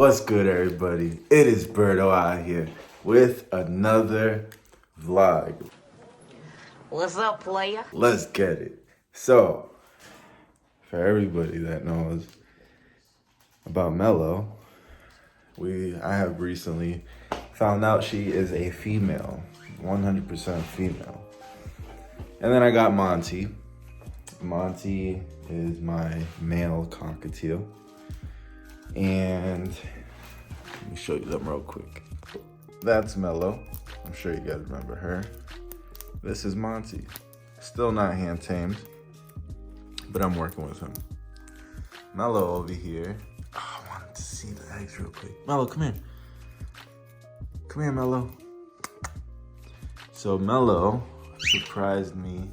What's good, everybody? It is Birdo out here with another vlog. What's up, player? Let's get it. So, for everybody that knows about Mello, I have recently found out she is a female, 100% female. And then I got Monty. Monty is my male cockatiel. And let me show you them real quick. That's Mello. I'm sure you guys remember her. This is Monty. Still not hand tamed, but I'm working with him. Mello over here. Oh, I wanted to see the eggs real quick. Mello, come here. Come here, Mello. So Mello surprised me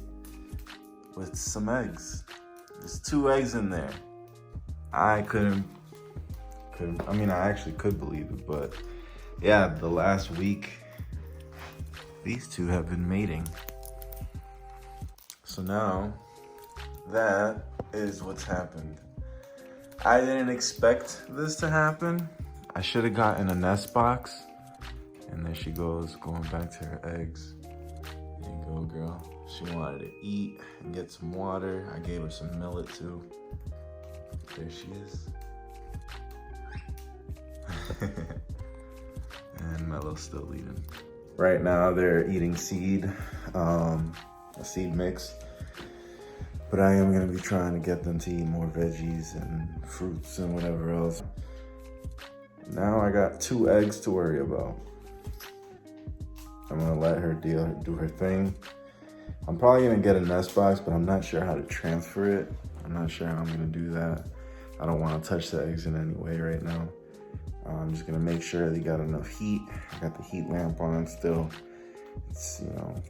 with some eggs. There's 2 eggs in there. I actually could believe it, but yeah, the last week, these 2 have been mating. So now, that is what's happened. I didn't expect this to happen. I should have gotten a nest box. And there she goes, going back to her eggs. There you go, girl. She wanted to eat and get some water. I gave her some millet too. There she is. And Mello's still eating. Right now they're eating seed, a seed mix. But I am gonna be trying to get them to eat more veggies and fruits and whatever else. Now I got 2 eggs to worry about. I'm gonna let her do her thing. I'm probably gonna get a nest box, but I'm not sure how to transfer it. I'm not sure how I'm gonna do that. I don't wanna touch the eggs in any way right now. I'm just gonna make sure they got enough heat. I got the heat lamp on still. It's,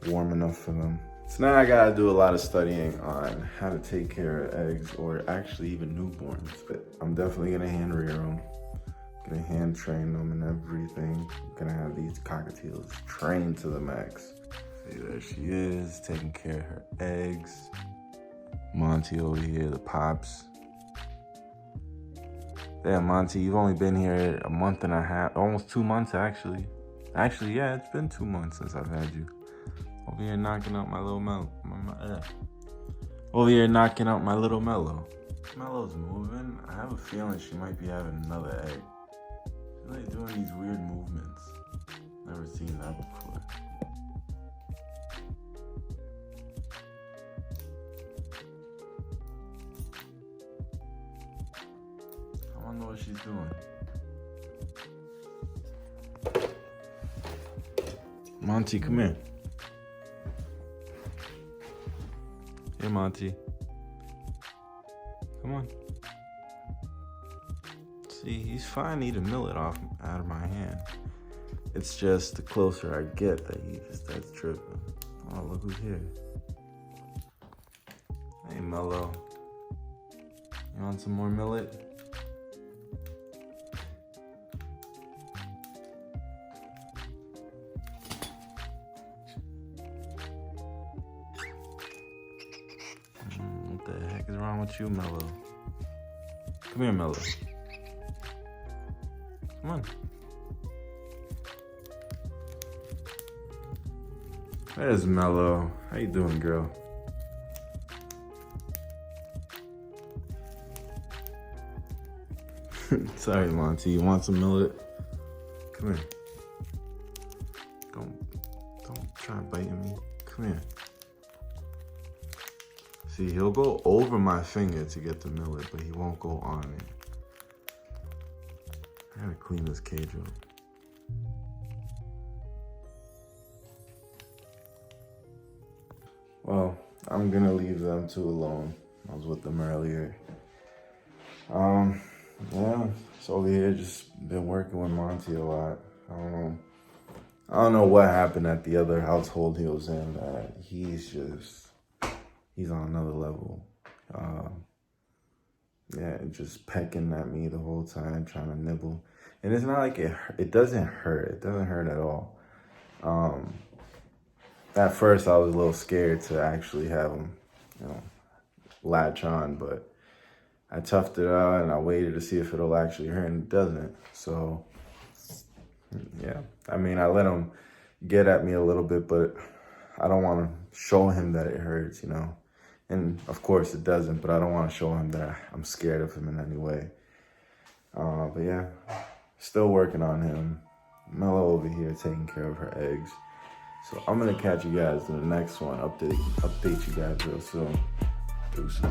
warm enough for them. So now I gotta do a lot of studying on how to take care of eggs, or actually even newborns. But I'm definitely gonna hand rear them. Gonna hand train them and everything. Gonna have these cockatiels trained to the max. See, there she is, taking care of her eggs. Monty over here, the pops. Damn, Monty, you've only been here a month and a half, almost 2 months actually. Actually, yeah, it's been 2 months since I've had you. Over here knocking out my little Mello. Over here knocking out my little Mello. Mello's moving. I have a feeling she might be having another egg. She's like doing these weird movements. Never seen that before. I don't know what she's doing. Monty, come here. Here, Monty. Come on. See, he's fine eating millet out of my hand. It's just the closer I get that he just starts tripping. Oh, look who's here. Hey, Mello. You want some more millet? What the heck is wrong with you, Mello? Come here, Mello. Come on. There's Mello. How you doing, girl? Sorry, Monty. You want some millet? Come here. Don't try biting me. Come here. See, he'll go over my finger to get the millet, but he won't go on it. I gotta clean this cage up. Well, I'm gonna leave them 2 alone. I was with them earlier. Yeah, so over here just been working with Monty a lot. I don't know what happened at the other household he was in. He's on another level. Yeah, just pecking at me the whole time, trying to nibble. And it's not like it doesn't hurt. It doesn't hurt at all. At first, I was a little scared to actually have him, latch on, but I toughed it out and I waited to see if it'll actually hurt, and it doesn't. So, yeah. I mean, I let him get at me a little bit, but I don't want to show him that it hurts, you know. And of course it doesn't, but I don't want to show him that I'm scared of him in any way. But yeah, still working on him. Mello over here taking care of her eggs. So I'm gonna catch you guys in the next one. Update you guys real soon. Deuces.